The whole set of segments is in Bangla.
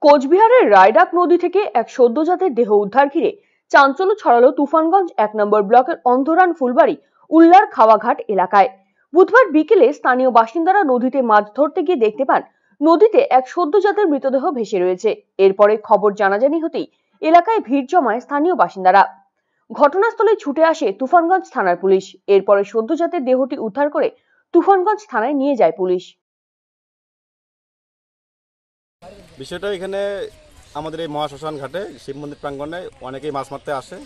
কোচবিহারের রায়ডাক নদী থেকে এক সদ্যজাতের দেহ উদ্ধার ঘিরে চাঞ্চল্য ছড়ালো তুফানগঞ্জ 1 নম্বর ব্লকের অন্ধরান ফুলবাড়ি উল্লার খাওয়াঘাট এলাকায়। বুধবার বিকেলে স্থানীয় বাসিন্দারা নদীতে মাছ ধরতে গিয়ে দেখতে পান নদীতে এক সদ্যজাতের মৃতদেহ ভেসে রয়েছে। এরপরে খবর জানাজানি হতেই এলাকায় ভিড় জমায় স্থানীয় বাসিন্দারা। ঘটনাস্থলে ছুটে আসে তুফানগঞ্জ থানার পুলিশ। এরপরে সদ্যজাতের দেহটি উদ্ধার করে তুফানগঞ্জ থানায় নিয়ে যায় পুলিশ। বিষয়টা এখানে আমাদের এই মহাশ্মশান ঘাটে শিব মন্দির প্রাঙ্গণে অনেকেই মাছ মারতে আসে।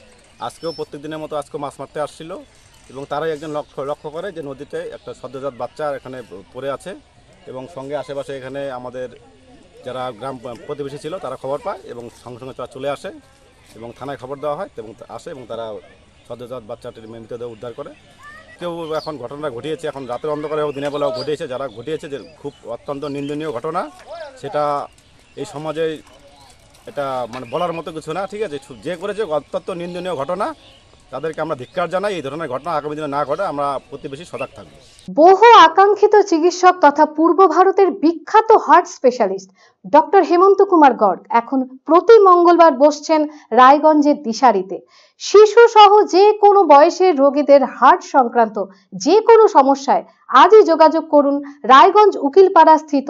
আজকেও প্রত্যেক দিনের মতো আজকেও মাছ মারতে আসছিল এবং তারাই একজন লক্ষ্য করে যে নদীতে একটা সদ্যজাত বাচ্চা এখানে পড়ে আছে এবং সঙ্গে আশেপাশে এখানে আমাদের যারা গ্রাম প্রতিবেশী ছিল তারা খবর পায় এবং সঙ্গে সঙ্গে তারা চলে আসে এবং থানায় খবর দেওয়া হয় এবং আসে এবং তারা সদ্যজাত বাচ্চাটির মৃতদেহ উদ্ধার করে। কেউ এখন ঘটনা ঘটিয়েছে, এখন রাতের অন্ধকারে হোক দিনের বেলাও ঘটিয়েছে, যারা ঘটিয়েছে যে খুব অত্যন্ত নিন্দনীয় ঘটনা, সেটা এই সমাজে এটা মানে বলার মতো কিছু না। ঠিক আছে, যে করেছে অত্যন্ত নিন্দনীয় ঘটনা, তাদেরকে আমরা ধিক্কার জানাই। এই ধরনের ঘটনা আগামী দিনে না ঘটে আমরা প্রতিবেশী সজাগ থাকবো। বহু আকাঙ্ক্ষিত চিকিৎসক তথা পূর্ব ভারতের বিখ্যাত হার্ট স্পেশালিস্ট ডক্টর হেমন্ত কুমার গর্গ এখন প্রতি মঙ্গলবার বসছেন রায়গঞ্জের দিশারিতে। শিশু সহ যে কোনো বয়সের রোগীদের হার্ট সংক্রান্ত যে কোনো সমস্যায় আজই যোগাযোগ করুন রায়গঞ্জ উকিলপাড়া স্থিত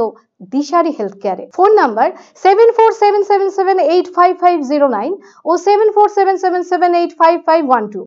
দিশারি হেলথ কেয়ারে। ফোন নাম্বার 7477785509 ও 7477785512।